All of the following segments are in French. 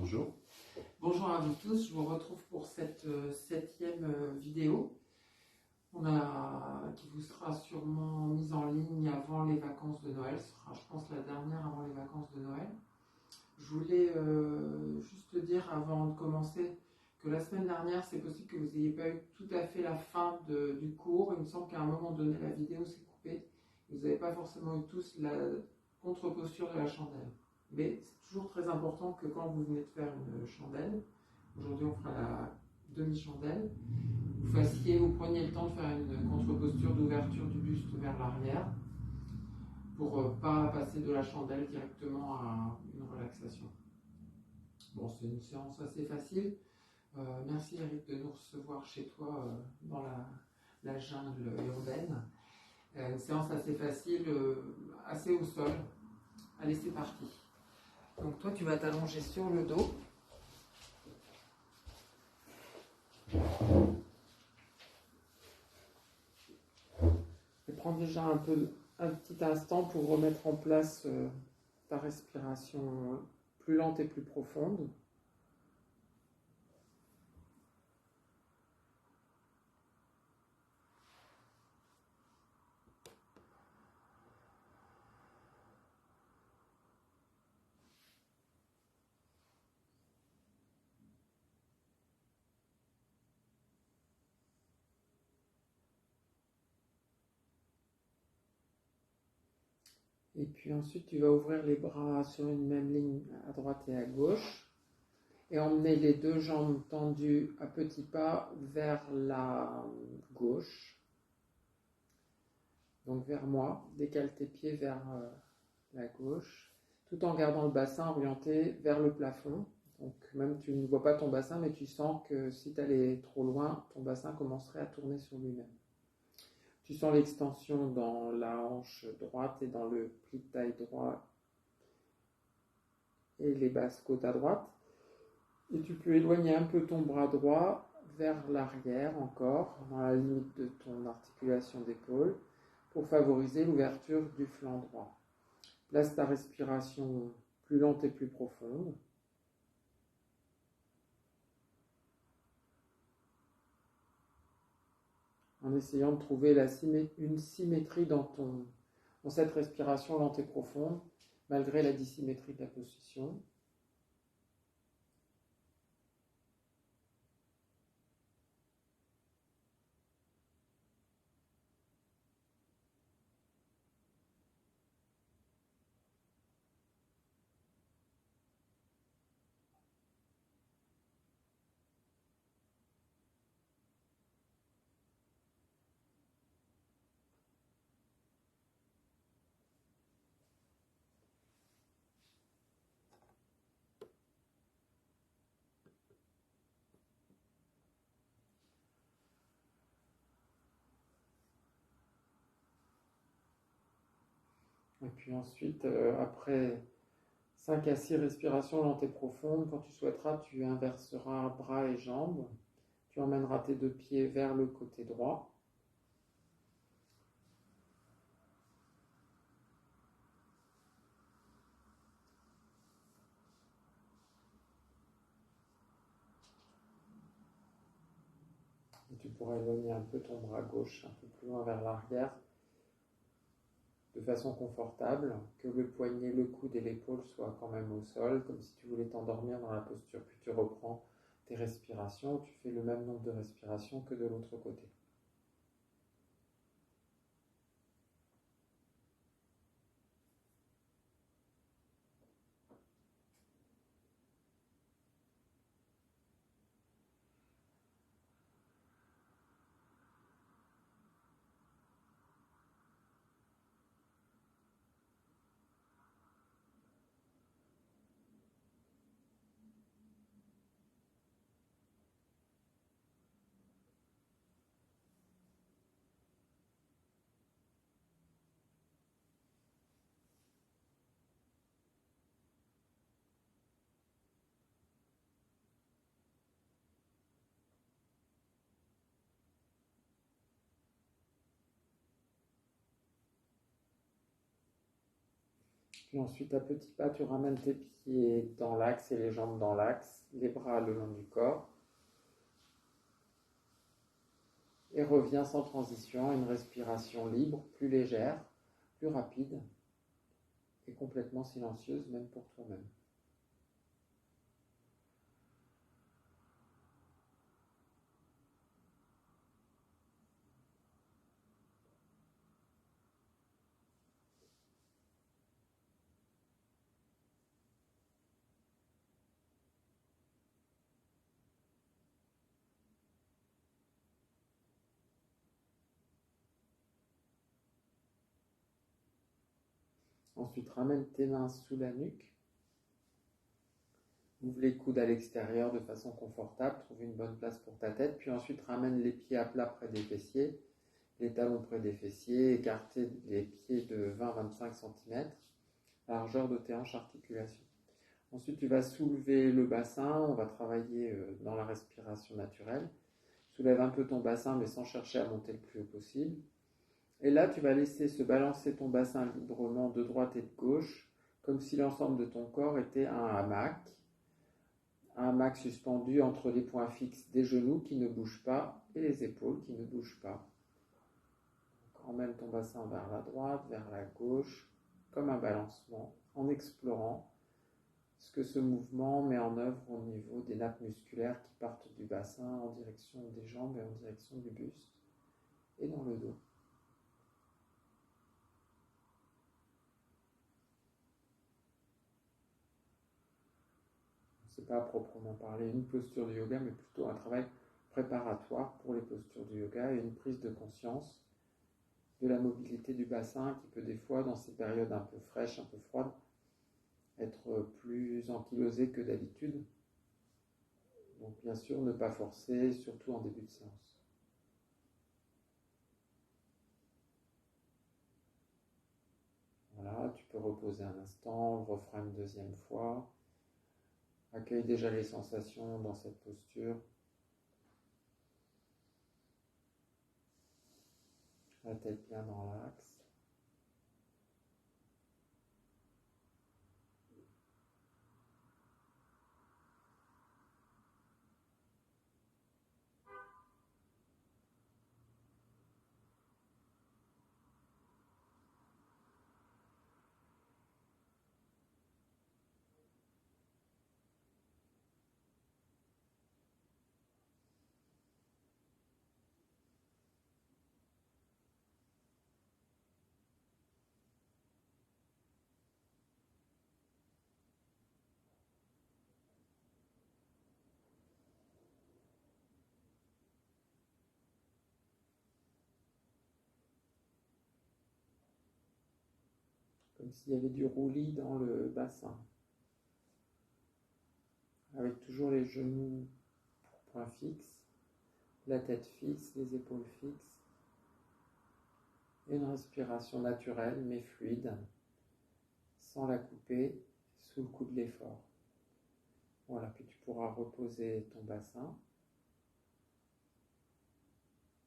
Bonjour. Bonjour à vous tous, je vous retrouve pour cette septième vidéo qui vous sera sûrement mise en ligne avant les vacances de Noël. Ce sera, je pense, la dernière avant les vacances de Noël. Je voulais juste dire avant de commencer que la semaine dernière, c'est possible que vous n'ayez pas eu tout à fait la fin du cours. Il me semble qu'à un moment donné, la vidéo s'est coupée. Vous n'avez pas forcément eu tous la contre-posture de la chandelle. Mais c'est toujours très important que quand vous venez de faire une chandelle, aujourd'hui on fera la demi-chandelle, vous preniez le temps de faire une contre-posture d'ouverture du buste vers l'arrière pour ne pas passer de la chandelle directement à une relaxation. Bon, c'est une séance assez facile. Merci Eric de nous recevoir chez toi dans la jungle urbaine. Une séance assez facile, assez au sol. Allez, c'est parti. Donc toi, tu vas t'allonger sur le dos. Et prends déjà un petit instant pour remettre en place ta respiration plus lente et plus profonde. Et puis ensuite, tu vas ouvrir les bras sur une même ligne à droite et à gauche et emmener les deux jambes tendues à petits pas vers la gauche. Donc vers moi, décale tes pieds vers la gauche, tout en gardant le bassin orienté vers le plafond. Donc même tu ne vois pas ton bassin, mais tu sens que si tu allais trop loin, ton bassin commencerait à tourner sur lui-même. Tu sens l'extension dans la hanche droite et dans le pli de taille droit et les basses côtes à droite. Et tu peux éloigner un peu ton bras droit vers l'arrière encore, dans la limite de ton articulation d'épaule, pour favoriser l'ouverture du flanc droit. Place ta respiration plus lente et plus profonde. En essayant de trouver une symétrie dans cette respiration lente et profonde, malgré la dissymétrie de la position. Et puis ensuite, après 5 à 6 respirations lentes et profondes, quand tu souhaiteras, tu inverseras bras et jambes. Tu emmèneras tes deux pieds vers le côté droit. Et tu pourras éloigner un peu ton bras gauche, un peu plus loin vers l'arrière, de façon confortable, que le poignet, le coude et l'épaule soient quand même au sol, comme si tu voulais t'endormir dans la posture. Puis tu reprends tes respirations, tu fais le même nombre de respirations que de l'autre côté. Puis ensuite, à petits pas, tu ramènes tes pieds dans l'axe et les jambes dans l'axe, les bras le long du corps. Et reviens sans transition à une respiration libre, plus légère, plus rapide et complètement silencieuse, même pour toi-même. Ensuite, ramène tes mains sous la nuque. Ouvre les coudes à l'extérieur de façon confortable. Trouve une bonne place pour ta tête. Puis ensuite, ramène les pieds à plat près des fessiers. Les talons près des fessiers. Écartez les pieds de 20-25 cm. Largeur de tes hanches, articulation. Ensuite, tu vas soulever le bassin. On va travailler dans la respiration naturelle. Soulève un peu ton bassin, mais sans chercher à monter le plus haut possible. Et là, tu vas laisser se balancer ton bassin librement de droite et de gauche, comme si l'ensemble de ton corps était un hamac suspendu entre les points fixes des genoux qui ne bougent pas et les épaules qui ne bougent pas. Donc, emmène ton bassin vers la droite, vers la gauche, comme un balancement, en explorant ce que ce mouvement met en œuvre au niveau des nappes musculaires qui partent du bassin en direction des jambes et en direction du buste et dans le dos. Ce n'est pas à proprement parler une posture de yoga, mais plutôt un travail préparatoire pour les postures du yoga et une prise de conscience de la mobilité du bassin qui peut des fois, dans ces périodes un peu fraîches, un peu froides, être plus ankylosée que d'habitude. Donc bien sûr, ne pas forcer, surtout en début de séance. Voilà, tu peux reposer un instant, on le refera une deuxième fois. Accueille déjà les sensations dans cette posture. La tête bien dans l'axe. Comme s'il y avait du roulis dans le bassin. Avec toujours les genoux pour point fixe, la tête fixe, les épaules fixes. Une respiration naturelle mais fluide, sans la couper sous le coup de l'effort. Voilà, puis tu pourras reposer ton bassin,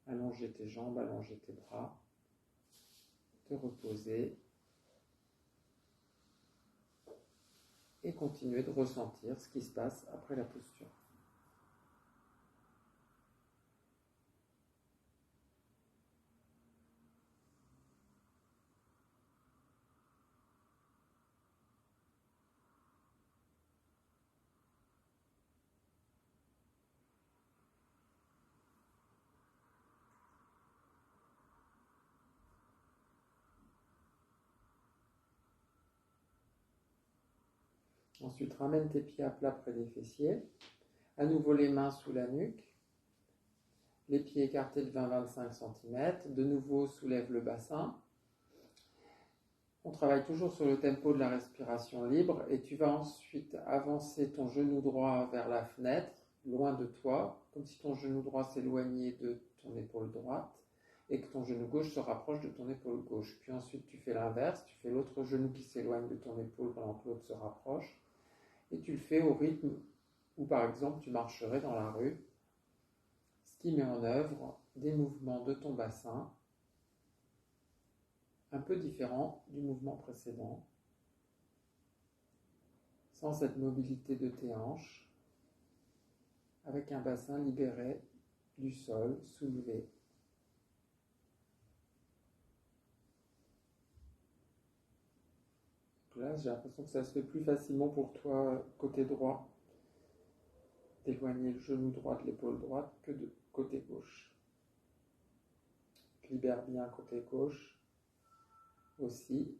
allonger tes jambes, allonger tes bras, te reposer et continuer de ressentir ce qui se passe après la posture. Ensuite, ramène tes pieds à plat près des fessiers. À nouveau les mains sous la nuque. Les pieds écartés de 20-25 cm. De nouveau, soulève le bassin. On travaille toujours sur le tempo de la respiration libre et tu vas ensuite avancer ton genou droit vers la fenêtre, loin de toi, comme si ton genou droit s'éloignait de ton épaule droite et que ton genou gauche se rapproche de ton épaule gauche. Puis ensuite, tu fais l'inverse, tu fais l'autre genou qui s'éloigne de ton épaule pendant que l'autre se rapproche. Et tu le fais au rythme où, par exemple, tu marcherais dans la rue, ce qui met en œuvre des mouvements de ton bassin un peu différents du mouvement précédent. Sens cette mobilité de tes hanches avec un bassin libéré du sol, soulevé. Là, j'ai l'impression que ça se fait plus facilement pour toi côté droit, d'éloigner le genou droit de l'épaule droite que de côté gauche. Libère bien côté gauche aussi.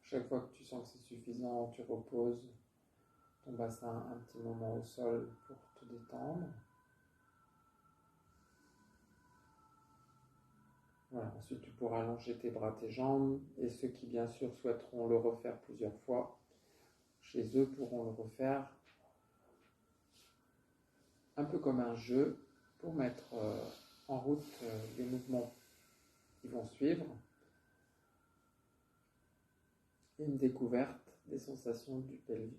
Chaque fois que tu sens que c'est suffisant, tu reposes ton bassin un petit moment au sol pour te détendre. Voilà. Ensuite, tu pourras allonger tes bras, tes jambes, et ceux qui, bien sûr, souhaiteront le refaire plusieurs fois, chez eux, pourront le refaire un peu comme un jeu pour mettre en route les mouvements qui vont suivre et une découverte des sensations du pelvis.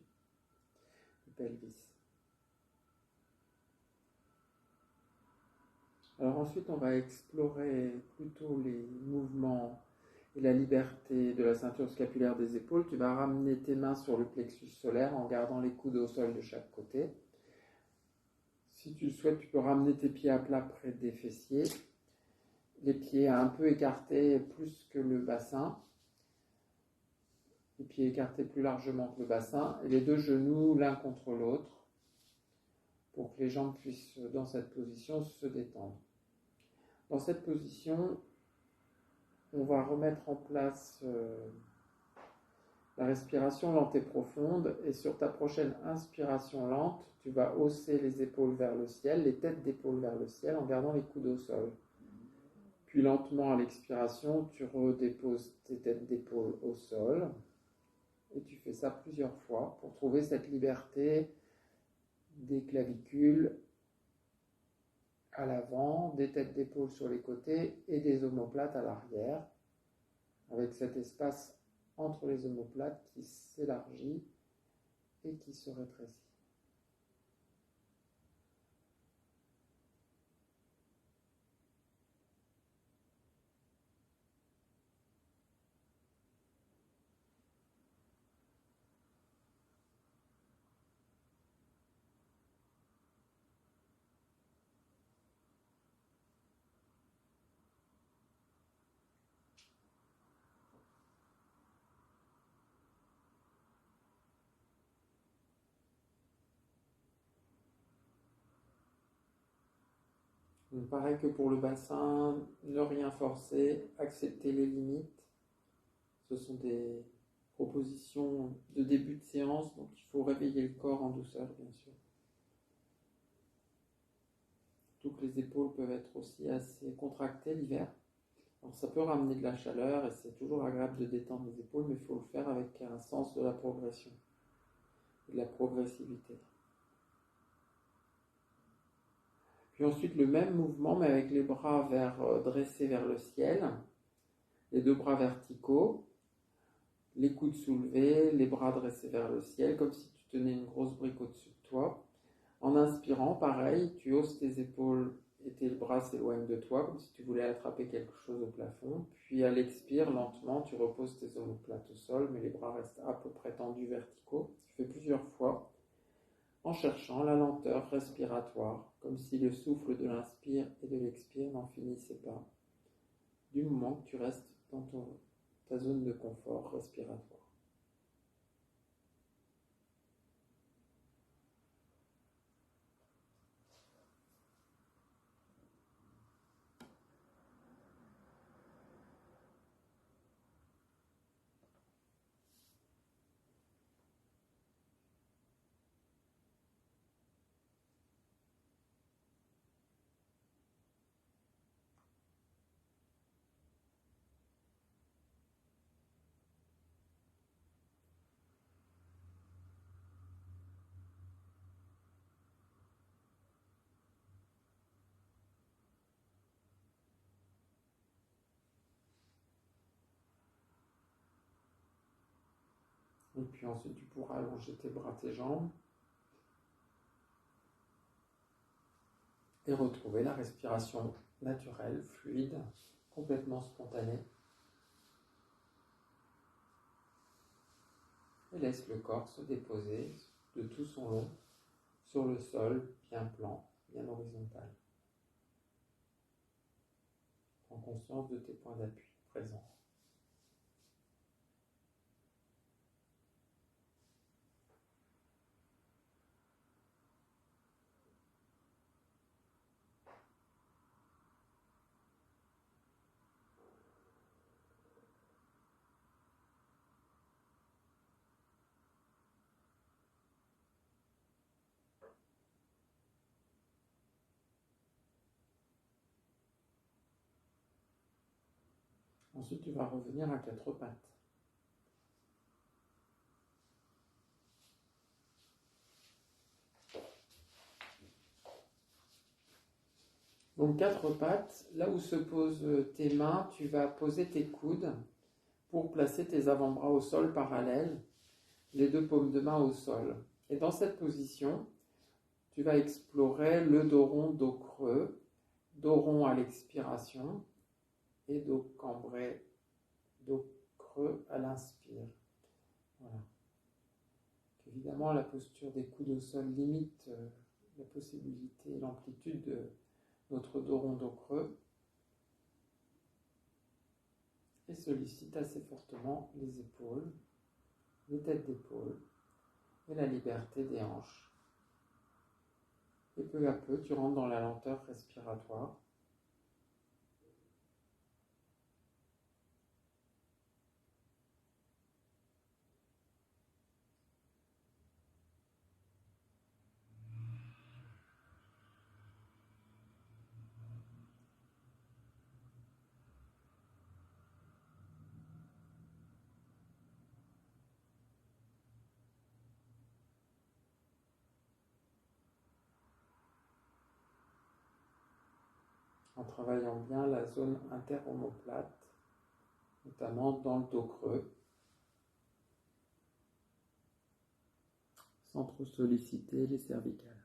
Alors ensuite, on va explorer plutôt les mouvements et la liberté de la ceinture scapulaire des épaules. Tu vas ramener tes mains sur le plexus solaire en gardant les coudes au sol de chaque côté. Si tu le souhaites, tu peux ramener tes pieds à plat près des fessiers, les pieds un peu écartés plus que le bassin, les pieds écartés plus largement que le bassin, et les deux genoux l'un contre l'autre, pour que les jambes puissent, dans cette position, se détendre. Dans cette position, on va remettre en place la respiration lente et profonde, et sur ta prochaine inspiration lente, tu vas hausser les épaules vers le ciel, les têtes d'épaules vers le ciel, en gardant les coudes au sol. Puis lentement à l'expiration, tu redéposes tes têtes d'épaules au sol, et tu fais ça plusieurs fois pour trouver cette liberté des clavicules à l'avant, des têtes d'épaule sur les côtés et des omoplates à l'arrière, avec cet espace entre les omoplates qui s'élargit et qui se rétrécit. Donc, pareil que pour le bassin, ne rien forcer, accepter les limites. Ce sont des propositions de début de séance, donc il faut réveiller le corps en douceur, bien sûr. Surtout que les épaules peuvent être aussi assez contractées l'hiver. Alors ça peut ramener de la chaleur et c'est toujours agréable de détendre les épaules, mais il faut le faire avec un sens de la progression et de la progressivité. Puis ensuite le même mouvement, mais avec les bras dressés vers le ciel, les deux bras verticaux, les coudes soulevés, les bras dressés vers le ciel, comme si tu tenais une grosse brique au-dessus de toi. En inspirant, pareil, tu hausses tes épaules et tes bras s'éloignent de toi, comme si tu voulais attraper quelque chose au plafond. Puis à l'expire, lentement, tu reposes tes omoplates au sol, mais les bras restent à peu près tendus verticaux. Tu fais plusieurs fois, en cherchant la lenteur respiratoire, comme si le souffle de l'inspire et de l'expire n'en finissait pas, du moment que tu restes dans ta zone de confort respiratoire. Et puis ensuite, tu pourras allonger tes bras, tes jambes et retrouver la respiration naturelle, fluide, complètement spontanée. Et laisse le corps se déposer de tout son long sur le sol, bien plan, bien horizontal. Prends conscience de tes points d'appui présents. Ensuite, tu vas revenir à quatre pattes. Donc quatre pattes, là où se posent tes mains, tu vas poser tes coudes pour placer tes avant-bras au sol parallèles, les deux paumes de main au sol. Et dans cette position, tu vas explorer le dos rond, dos creux, dos rond à l'expiration et dos cambré, dos creux à l'inspire. Voilà. Évidemment, la posture des coudes au sol limite la possibilité et l'amplitude de notre dos rond, dos creux et sollicite assez fortement les épaules, les têtes d'épaules et la liberté des hanches. Et peu à peu, tu rentres dans la lenteur respiratoire. En travaillant bien la zone interomoplate, notamment dans le dos creux, sans trop solliciter les cervicales.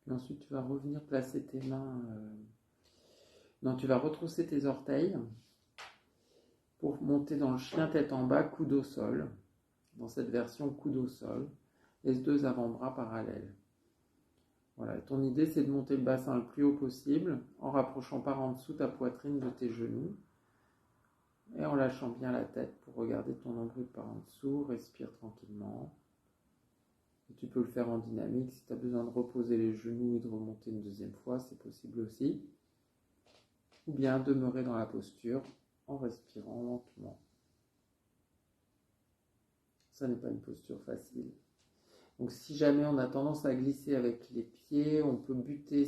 Puis ensuite, tu vas revenir placer tes mains... Non, tu vas retrousser tes orteils pour monter dans le chien tête en bas, coude au sol. Dans cette version coude au sol, les deux avant-bras parallèles. Voilà, ton idée c'est de monter le bassin le plus haut possible en rapprochant par en dessous ta poitrine de tes genoux et en lâchant bien la tête pour regarder ton nombril par en dessous, respire tranquillement. Et tu peux le faire en dynamique, si tu as besoin de reposer les genoux et de remonter une deuxième fois, c'est possible aussi. Ou bien demeurer dans la posture en respirant lentement. Ça n'est pas une posture facile. Donc si jamais on a tendance à glisser avec les pieds, on peut buter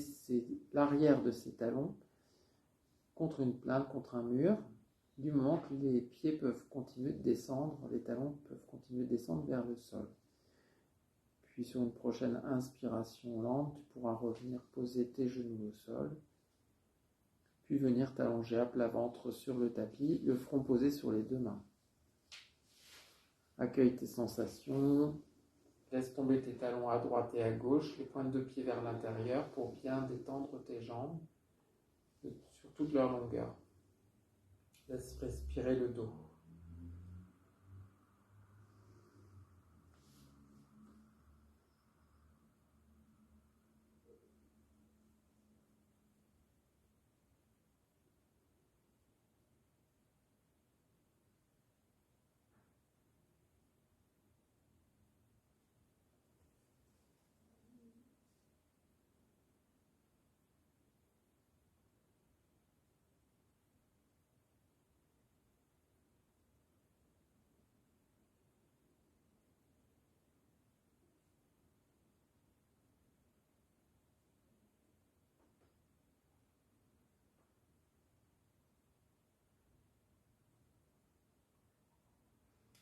l'arrière de ses talons contre une plainte, contre un mur, du moment que les pieds peuvent continuer de descendre, les talons peuvent continuer de descendre vers le sol. Puis sur une prochaine inspiration lente, tu pourras revenir poser tes genoux au sol, puis venir t'allonger à plat ventre sur le tapis, le front posé sur les deux mains. Accueille tes sensations. Laisse tomber tes talons à droite et à gauche, les pointes de pied vers l'intérieur pour bien détendre tes jambes sur toute leur longueur. Laisse respirer le dos.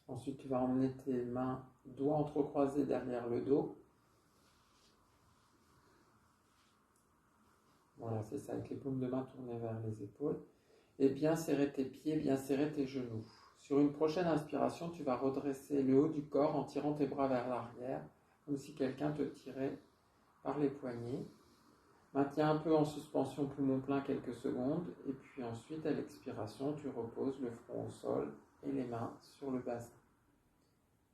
Ensuite, tu vas emmener tes mains, doigts entrecroisés derrière le dos. Voilà, c'est ça, avec les paumes de main tournées vers les épaules. Et bien serrer tes pieds, bien serrer tes genoux. Sur une prochaine inspiration, tu vas redresser le haut du corps en tirant tes bras vers l'arrière, comme si quelqu'un te tirait par les poignets. Maintiens un peu en suspension poumon plein quelques secondes, et puis ensuite, à l'expiration, tu reposes le front au sol et les mains sur le bassin.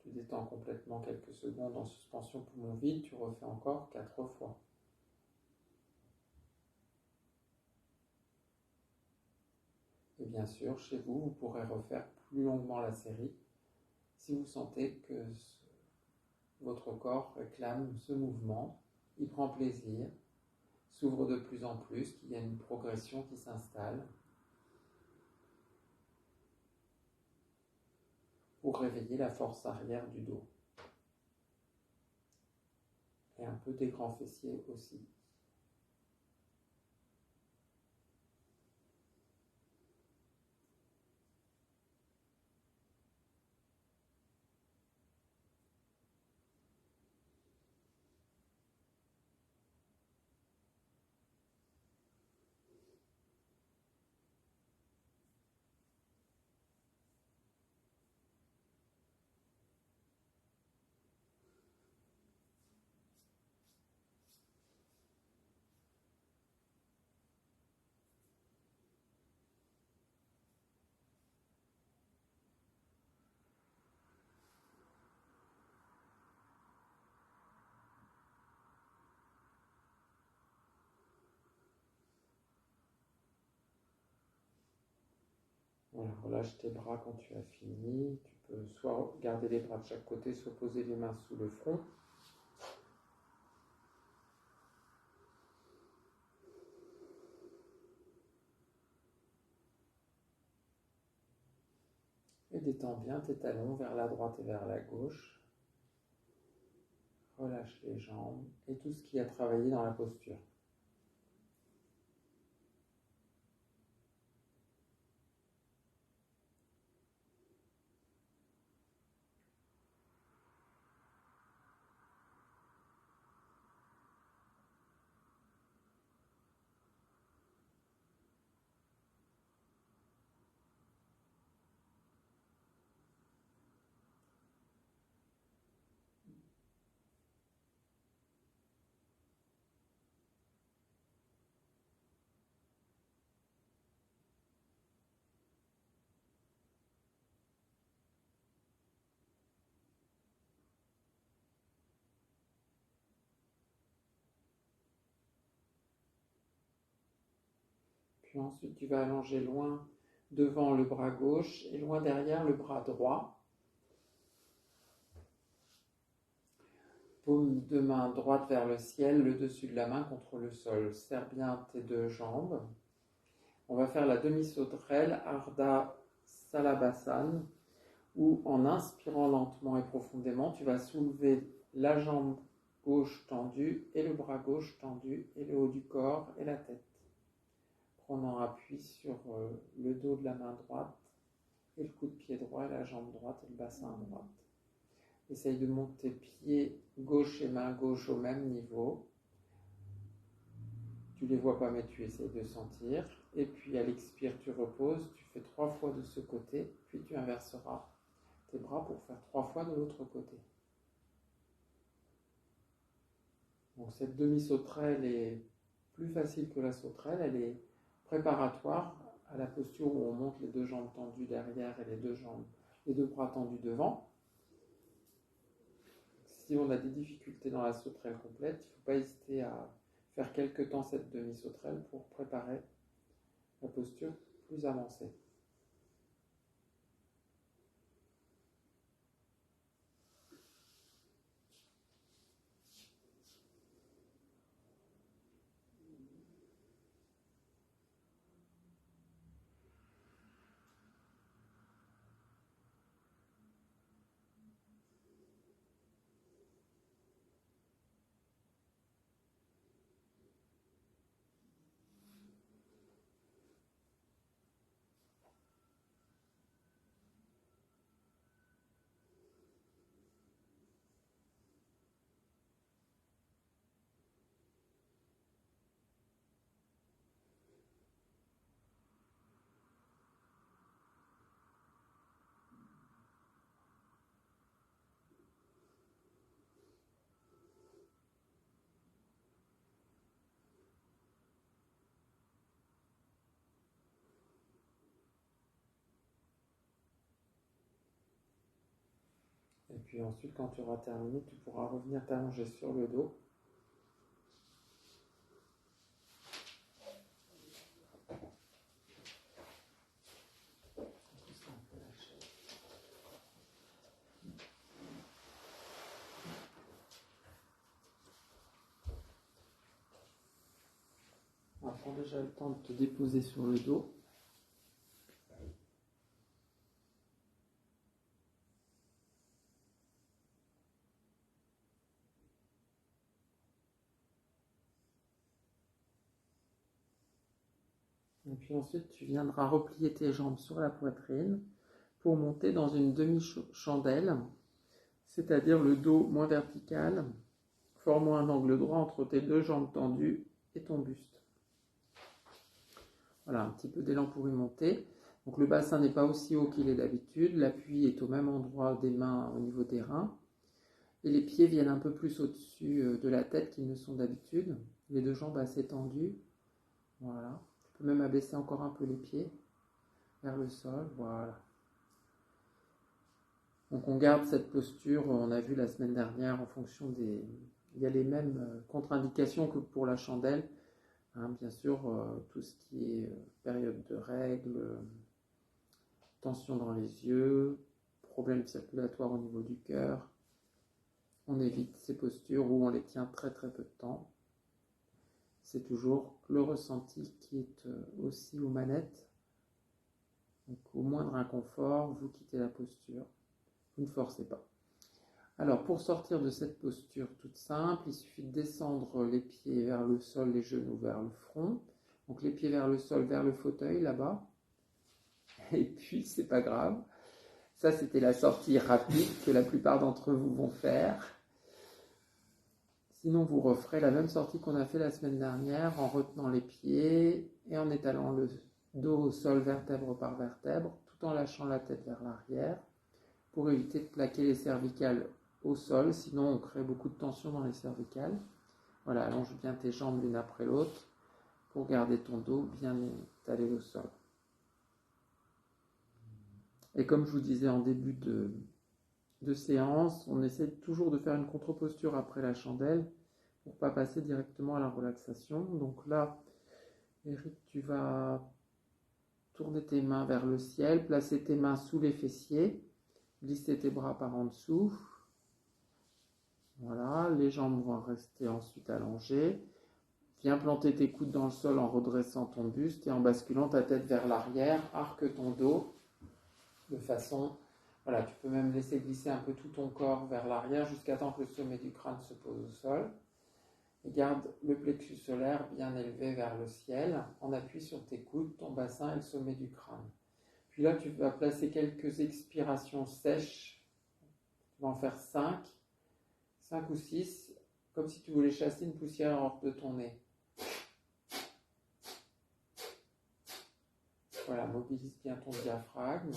Tu détends complètement quelques secondes en suspension poumon vide, tu refais encore 4 fois. Et bien sûr, chez vous, vous pourrez refaire plus longuement la série si vous sentez que votre corps réclame ce mouvement, il prend plaisir, s'ouvre de plus en plus, qu'il y a une progression qui s'installe pour réveiller la force arrière du dos. Et un peu des grands fessiers aussi. Voilà, relâche tes bras quand tu as fini. Tu peux soit garder les bras de chaque côté, soit poser les mains sous le front. Et détends bien tes talons vers la droite et vers la gauche. Relâche les jambes et tout ce qui a travaillé dans la posture. Puis ensuite, tu vas allonger loin devant le bras gauche et loin derrière le bras droit. Paume de main droite vers le ciel, le dessus de la main contre le sol. Serre bien tes deux jambes. On va faire la demi-sauterelle Ardha Salabhasana, où en inspirant lentement et profondément, tu vas soulever la jambe gauche tendue et le bras gauche tendu et le haut du corps et la tête. Prenant appui sur le dos de la main droite et le coup de pied droit et la jambe droite et le bassin à droite. Essaye de monter pied gauche et main gauche au même niveau. Tu ne les vois pas mais tu essayes de sentir. Et puis à l'expire, tu reposes, tu fais 3 fois de ce côté, puis tu inverseras tes bras pour faire 3 fois de l'autre côté. Donc cette demi-sauterelle est plus facile que la sauterelle, elle est préparatoire à la posture où on monte les deux jambes tendues derrière et les deux bras tendus devant. Si on a des difficultés dans la sauterelle complète, il ne faut pas hésiter à faire quelque temps cette demi-sauterelle pour préparer la posture plus avancée. puis ensuite, quand tu auras terminé, tu pourras revenir t'allonger sur le dos. On va prendre déjà le temps de te déposer sur le dos. Et puis ensuite, tu viendras replier tes jambes sur la poitrine pour monter dans une demi-chandelle, c'est-à-dire le dos moins vertical, formant un angle droit entre tes deux jambes tendues et ton buste. Voilà, un petit peu d'élan pour y monter. Donc le bassin n'est pas aussi haut qu'il est d'habitude, l'appui est au même endroit des mains au niveau des reins, et les pieds viennent un peu plus au-dessus de la tête qu'ils ne sont d'habitude. Les deux jambes assez tendues, voilà. Tu peux même abaisser encore un peu les pieds vers le sol, voilà. Donc on garde cette posture, on a vu la semaine dernière en fonction des... Il y a les mêmes contre-indications que pour la chandelle, hein, bien sûr, tout ce qui est période de règles, tension dans les yeux, problèmes circulatoires au niveau du cœur. On évite ces postures où on les tient très très peu de temps. C'est toujours le ressenti qui est aussi aux manettes. Donc au moindre inconfort, vous quittez la posture. Vous ne forcez pas. Alors, pour sortir de cette posture toute simple, il suffit de descendre les pieds vers le sol, les genoux vers le front. Donc, les pieds vers le sol, vers le fauteuil, là-bas. Et puis, c'est pas grave. Ça, c'était la sortie rapide que la plupart d'entre vous vont faire. Sinon, vous referez la même sortie qu'on a fait la semaine dernière en retenant les pieds et en étalant le dos au sol, vertèbre par vertèbre, tout en lâchant la tête vers l'arrière, pour éviter de plaquer les cervicales au sol, sinon on crée beaucoup de tension dans les cervicales. Voilà, allonge bien tes jambes l'une après l'autre pour garder ton dos bien étalé au sol. Et comme je vous disais en début de séance, on essaie toujours de faire une contre-posture après la chandelle pour ne pas passer directement à la relaxation. Donc là, Eric, tu vas tourner tes mains vers le ciel, placer tes mains sous les fessiers, glisser tes bras par en dessous. Voilà, les jambes vont rester ensuite allongées. Viens planter tes coudes dans le sol en redressant ton buste et en basculant ta tête vers l'arrière. Arque ton dos de façon... Voilà, tu peux même laisser glisser un peu tout ton corps vers l'arrière jusqu'à temps que le sommet du crâne se pose au sol. Et garde le plexus solaire bien élevé vers le ciel en appui sur tes coudes, ton bassin et le sommet du crâne. Puis là, tu vas placer quelques expirations sèches. Tu vas en faire 5 ou 6, comme si tu voulais chasser une poussière hors de ton nez. Voilà, mobilise bien ton diaphragme.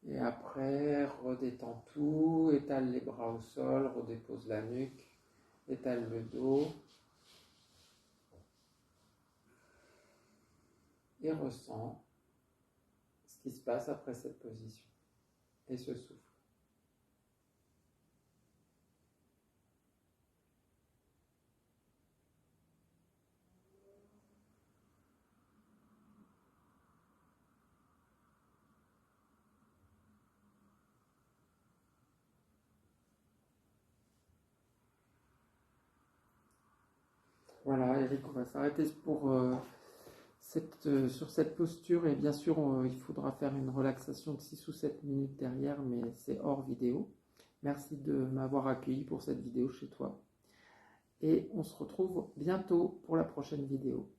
Et après, redétends tout, étale les bras au sol, redépose la nuque, étale le dos. Et ressens ce qui se passe après cette position. Et ce souffle. Voilà, Eric, on va s'arrêter pour sur cette posture. Et bien sûr, il faudra faire une relaxation de 6 ou 7 minutes derrière, mais c'est hors vidéo. Merci de m'avoir accueilli pour cette vidéo chez toi. Et on se retrouve bientôt pour la prochaine vidéo.